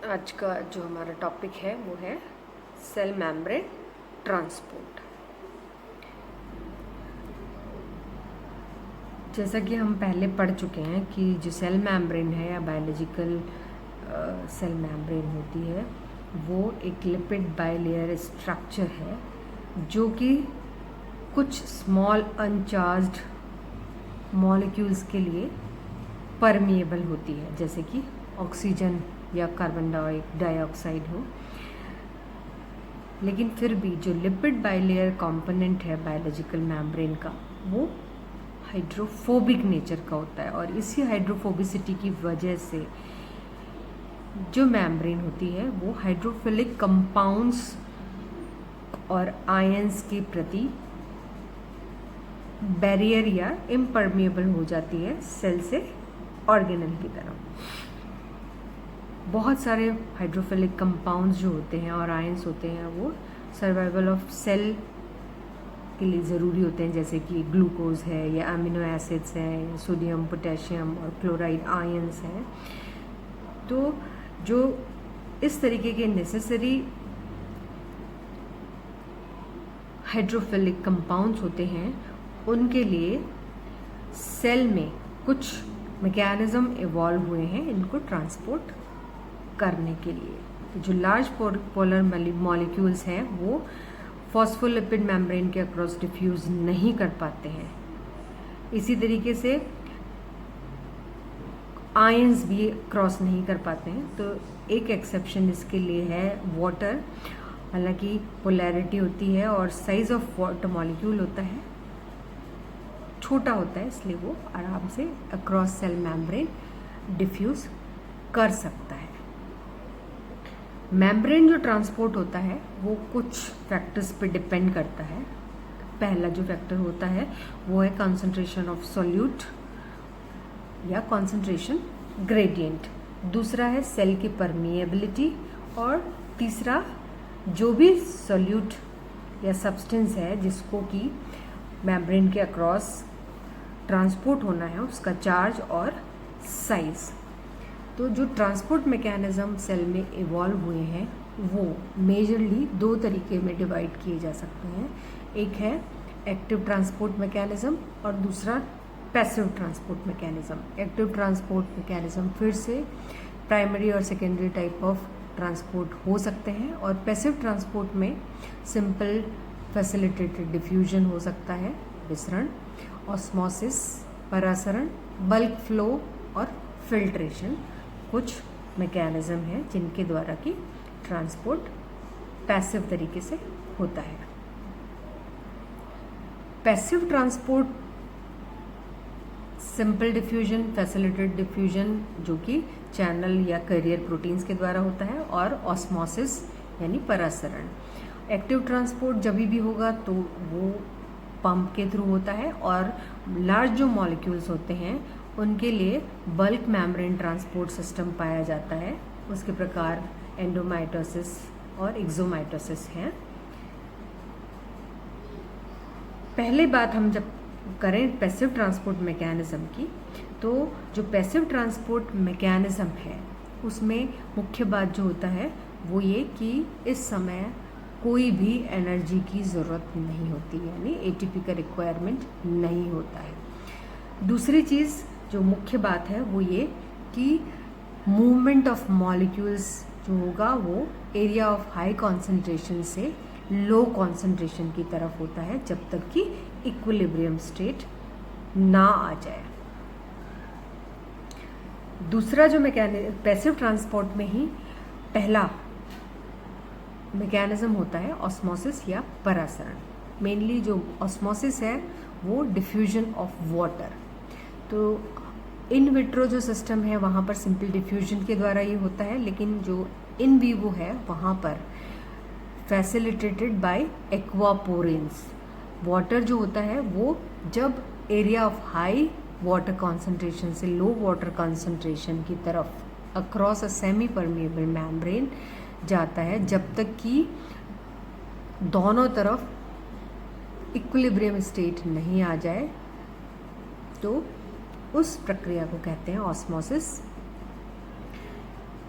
आज का जो हमारा टॉपिक है वो है सेल मेम्ब्रेन ट्रांसपोर्ट। जैसा कि हम पहले पढ़ चुके हैं कि जो सेल मेम्ब्रेन है या बायोलॉजिकल सेल मेम्ब्रेन होती है वो एक लिपिड बाइलेयर स्ट्रक्चर है जो कि कुछ स्मॉल अनचार्ज्ड मॉलिक्यूल्स के लिए परमिएबल होती है, जैसे कि ऑक्सीजन या कार्बन डाइऑक्साइड हो। लेकिन फिर भी जो लिपिड बाइलेयर कंपोनेंट है बायोलॉजिकल मेम्ब्रेन का वो हाइड्रोफोबिक नेचर का होता है, और इसी हाइड्रोफोबिसिटी की वजह से जो मेम्ब्रेन होती है वो हाइड्रोफिलिक कंपाउंड्स और आयंस के प्रति बैरियर या इम्परमिएबल हो जाती है सेल से ऑर्गेनल की तरह। बहुत सारे हाइड्रोफिलिक कंपाउंड्स जो होते हैं और आयंस होते हैं वो सर्वाइवल ऑफ सेल के लिए ज़रूरी होते हैं, जैसे कि ग्लूकोज है या अमीनो एसिड्स हैं, सोडियम, पोटेशियम और क्लोराइड आयंस हैं। तो जो इस तरीके के नेसेसरी हाइड्रोफिलिक कंपाउंड्स होते हैं उनके लिए सेल में कुछ मैकेनिज्म इवॉल्व हुए हैं इनको ट्रांसपोर्ट करने के लिए। तो जो लार्ज पोलर मॉलिक्यूल्स हैं वो फॉस्फोलिपिड मेम्ब्रेन के अक्रॉस डिफ्यूज नहीं कर पाते हैं। इसी तरीके से आयंस भी क्रॉस नहीं कर पाते हैं। तो एक एक्सेप्शन इसके लिए है वाटर। हालांकि पोलैरिटी होती है और साइज ऑफ वाटर मॉलिक्यूल होता है छोटा होता है, इसलिए वो आराम से अक्रॉस सेल मेम्ब्रेन डिफ्यूज कर सकता है। मेम्ब्रेन जो ट्रांसपोर्ट होता है वो कुछ फैक्टर्स पे डिपेंड करता है। पहला जो फैक्टर होता है वो है कंसंट्रेशन ऑफ सॉल्यूट या कंसंट्रेशन ग्रेडियंट। दूसरा है सेल की परमिएबिलिटी, और तीसरा जो भी सॉल्यूट या सब्सटेंस है जिसको कि मेम्ब्रेन के अक्रॉस ट्रांसपोर्ट होना है उसका चार्ज और साइज। तो जो ट्रांसपोर्ट मैकेनिज्म सेल में इवॉल्व हुए हैं वो मेजरली दो तरीके में डिवाइड किए जा सकते हैं। एक है एक्टिव ट्रांसपोर्ट मैकेनिज्म और दूसरा passive transport mechanism. Active transport mechanism फिर से प्राइमरी और सेकेंडरी टाइप ऑफ ट्रांसपोर्ट हो सकते हैं, और पैसिव ट्रांसपोर्ट में सिंपल फैसिलिटेटेड डिफ्यूजन हो सकता है, विसरण, ऑस्मोसिस, परासरण, बल्क फ्लो और फिल्ट्रेशन कुछ मैकेनिज्म हैं जिनके द्वारा कि ट्रांसपोर्ट पैसिव तरीके से होता है। Passive transport simple diffusion, facilitated diffusion जो कि चैनल या कैरियर प्रोटीन्स के द्वारा होता है, और ऑस्मोसिस यानी परासरण। एक्टिव ट्रांसपोर्ट जब भी होगा तो वो पंप के थ्रू होता है, और लार्ज जो मॉलिक्यूल्स होते हैं उनके लिए बल्क मेम्ब्रेन ट्रांसपोर्ट सिस्टम पाया जाता है। उसके प्रकार एंडोमाइटोसिस और एक्सोमाइटोसिस हैं। पहले बात हम जब करें पैसिव ट्रांसपोर्ट मैकेनिज्म की, तो जो पैसिव ट्रांसपोर्ट मैकेनिज्म है उसमें मुख्य बात जो होता है वो ये कि इस समय कोई भी एनर्जी की ज़रूरत नहीं होती, यानी एटीपी का रिक्वायरमेंट नहीं होता है। दूसरी चीज़ जो मुख्य बात है वो ये कि मूवमेंट ऑफ मॉलिक्यूल्स जो होगा वो एरिया ऑफ हाई कॉन्सेंट्रेशन से लो कॉन्सेंट्रेशन की तरफ होता है जब तक कि इक्विलिब्रियम स्टेट ना आ जाए। दूसरा जो पैसिव ट्रांसपोर्ट में ही पहला मैकेनिज्म होता है ऑस्मोसिस या परासरण। मेनली जो ऑस्मोसिस है वो डिफ्यूजन ऑफ वाटर। तो इन विट्रो जो सिस्टम है वहाँ पर सिंपल डिफ्यूजन के द्वारा ये होता है, लेकिन जो इन वीवो है वहाँ पर फैसिलिटेटेड बाय एक्वापोरेंस। वाटर जो होता है वो जब area of high water concentration से लो वाटर कॉन्सेंट्रेशन की तरफ across a semi permeable membrane जाता है, जब तक कि दोनों तरफ इक्विलिब्रियम स्टेट नहीं आ जाए, तो उस प्रक्रिया को कहते हैं ऑस्मोसिस।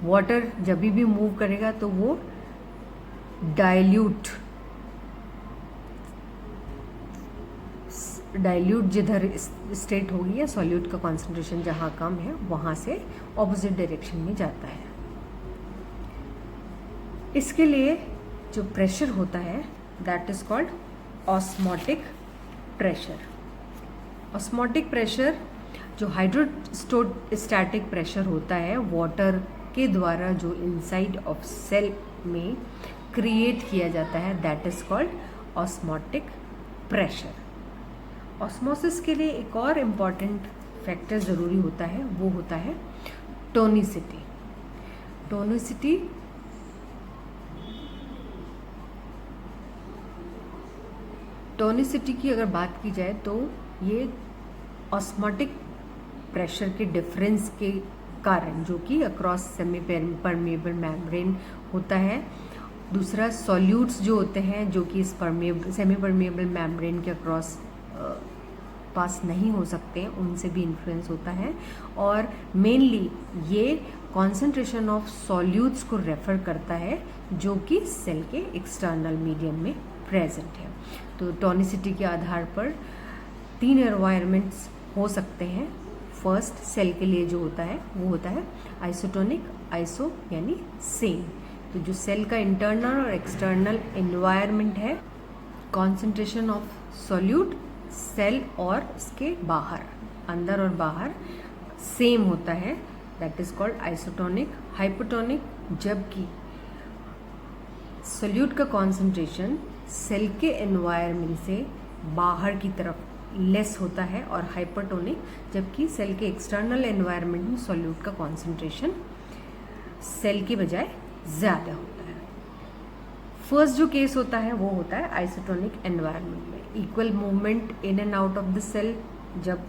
वाटर जब भी मूव करेगा तो वो डाइल्यूट जिधर स्टेट होगी या सॉल्यूट का कॉन्सेंट्रेशन जहाँ कम है वहाँ से ऑपोजिट डायरेक्शन में जाता है। इसके लिए जो प्रेशर होता है that is called osmotic pressure. Osmotic pressure जो हाइड्रोस्टैटिक प्रेशर होता है वाटर के द्वारा जो इनसाइड ऑफ सेल में क्रिएट किया जाता है that is called osmotic pressure. Osmosis के लिए एक और इम्पॉर्टेंट फैक्टर ज़रूरी होता है, वो होता है टोनिसिटी। टोनिसिटी की अगर बात की जाए तो ये ऑस्मोटिक प्रेशर के डिफरेंस के कारण जो कि अक्रॉस सेमी परमेबल मेम्ब्रेन होता है, दूसरा सॉल्यूट्स जो होते हैं जो कि इस सेमी परमेबल मेम्ब्रेन के अक्रॉस पास नहीं हो सकते हैं उनसे भी इन्फ्लुएंस होता है, और मेनली ये कॉन्सेंट्रेशन ऑफ सॉल्यूट्स को रेफर करता है जो कि सेल के एक्सटर्नल मीडियम में प्रेजेंट है। तो टोनिसिटी के आधार पर 3 एनवायरनमेंट्स हो सकते हैं। फर्स्ट सेल के लिए जो होता है वो होता है आइसोटोनिक, आइसो यानी सेम। तो जो सेल का इंटरनल और एक्सटर्नल एनवायरनमेंट है, कॉन्सेंट्रेशन ऑफ सॉल्यूट सेल और इसके बाहर, अंदर और बाहर सेम होता है, that is called isotonic. Hypotonic जबकि सॉल्यूट का कॉन्सेंट्रेशन सेल के एनवायरनमेंट से बाहर की तरफ लेस होता है, और हाइपरटोनिक जबकि सेल के एक्सटर्नल एनवायरनमेंट में सॉल्यूट का कॉन्सेंट्रेशन सेल के बजाय ज़्यादा होता है। फर्स्ट जो केस होता है वो होता है आइसोटोनिक एनवायरनमेंट में equal movement in and out of the cell जब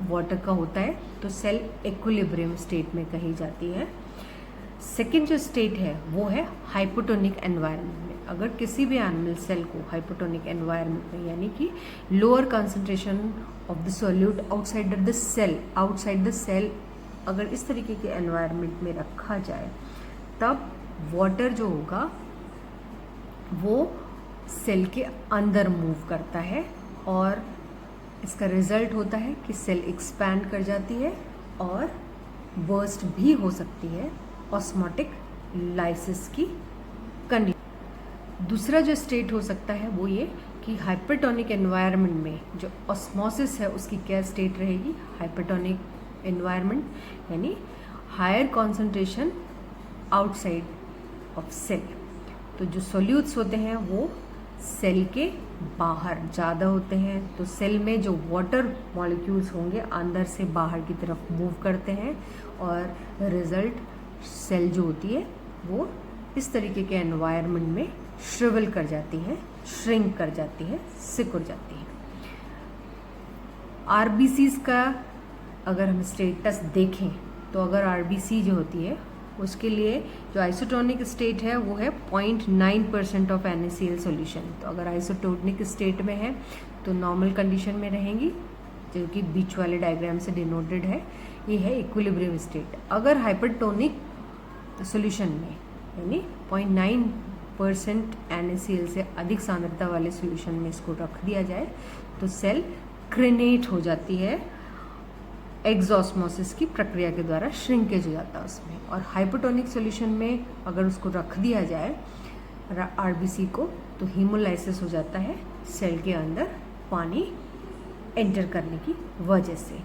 वाटर का होता है तो सेल इक्विलिब्रियम स्टेट में कही जाती है। सेकेंड जो स्टेट है वो है हाइपोटोनिक एनवायरनमेंट में। अगर किसी भी एनिमल सेल को हाइपोटोनिक एनवायरनमेंट में यानी कि lower concentration of the solute outside the cell अगर इस तरीके के एनवायरनमेंट में रखा जाए तब वाटर जो होगा वो सेल के अंदर मूव करता है, और इसका रिजल्ट होता है कि सेल एक्सपैंड कर जाती है और बर्स्ट भी हो सकती है ऑस्मोटिक लाइसिस की कंडीशन। दूसरा जो स्टेट हो सकता है वो ये कि हाइपरटोनिक एनवायरनमेंट में जो ऑस्मोसिस है उसकी क्या स्टेट रहेगी, हाइपरटोनिक एनवायरनमेंट यानी higher concentration outside of cell. तो जो सॉल्यूट्स होते हैं वो सेल के बाहर ज़्यादा होते हैं, तो सेल में जो वाटर मॉलिक्यूल्स होंगे अंदर से बाहर की तरफ मूव करते हैं, और रिजल्ट सेल जो होती है वो इस तरीके के एनवायरनमेंट में श्रिवल कर जाती है, श्रिंक कर जाती है, सिकुड़ जाती है। आरबीसीज का अगर हम स्टेटस देखें तो अगर आरबीसी जो होती है उसके लिए जो आइसोटोनिक स्टेट है वो है 0.9% ऑफ NaCl सॉल्यूशन। तो अगर आइसोटोनिक स्टेट में है तो नॉर्मल कंडीशन में रहेंगी जो कि बीच वाले डायग्राम से डिनोटेड है, ये है इक्विलिब्रियम स्टेट। अगर हाइपरटोनिक सॉल्यूशन में यानी 0.9% NaCl से अधिक सांद्रता वाले सॉल्यूशन में इसको रख दिया जाए तो सेल क्रेनेट हो जाती है, एक्सॉस्मोसिस की प्रक्रिया के द्वारा श्रिंकेज हो जाता है उसमें। और हाइपोटोनिक सॉल्यूशन में अगर उसको रख दिया जाए आरबीसी को तो हीमोलाइसिस हो जाता है सेल के अंदर पानी एंटर करने की वजह से।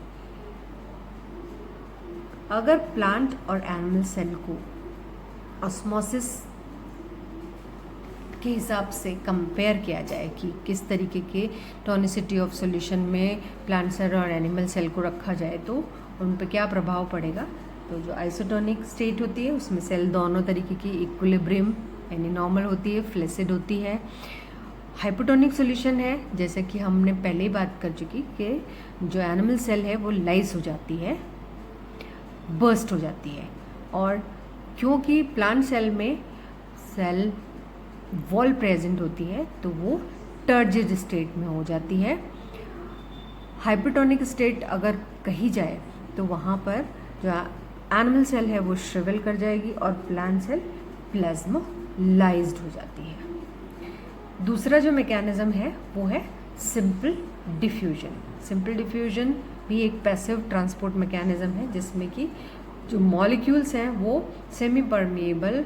अगर प्लांट और एनिमल सेल को ऑस्मोसिस के हिसाब से कंपेयर किया जाए कि किस तरीके के टोनिसिटी ऑफ सॉल्यूशन में प्लांट सेल और एनिमल सेल को रखा जाए तो उन पर क्या प्रभाव पड़ेगा, तो जो आइसोटोनिक स्टेट होती है उसमें सेल दोनों तरीके की इक्विलिब्रियम यानी नॉर्मल होती है, फ्लैसिड होती है। हाइपोटोनिक सॉल्यूशन है जैसे कि हमने पहले ही बात कर चुकी कि जो एनिमल सेल है वो लाइस हो जाती है, बर्स्ट हो जाती है, और क्योंकि प्लांट सेल में सेल वॉल प्रेजेंट होती है तो वो टर्जिड स्टेट में हो जाती है। हाइपरटोनिक स्टेट अगर कही जाए तो वहाँ पर जो एनिमल सेल है वो श्रिवल कर जाएगी और प्लांट सेल प्लाज्मोलाइज्ड हो जाती है। दूसरा जो मैकेनिज्म है वो है सिंपल डिफ्यूजन। सिंपल डिफ्यूजन भी एक पैसिव ट्रांसपोर्ट मैकेनिज्म है जिसमें कि जो मॉलिक्यूल्स हैं वो सेमी परमिएबल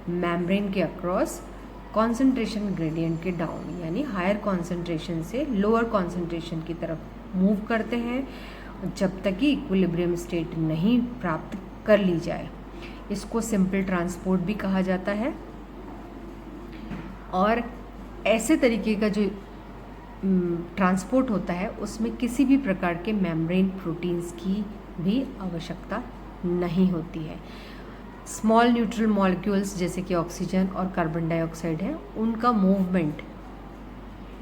मेम्ब्रेन के अक्रॉस कॉन्सेंट्रेशन ग्रेडियंट के डाउन यानी हायर कॉन्सेंट्रेशन से लोअर कॉन्सेंट्रेशन की तरफ मूव करते हैं जब तक कि इक्विलिब्रियम स्टेट नहीं प्राप्त कर ली जाए। इसको सिंपल ट्रांसपोर्ट भी कहा जाता है। और ऐसे तरीके का जो ट्रांसपोर्ट होता है उसमें किसी भी प्रकार के मेम्ब्रेन प्रोटीन्स की भी आवश्यकता नहीं होती है। स्मॉल न्यूट्रल मॉलिक्यूल्स जैसे कि ऑक्सीजन और कार्बन डाइऑक्साइड है, उनका movement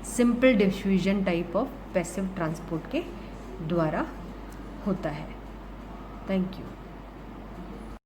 simple diffusion type of passive transport के द्वारा होता है। Thank you.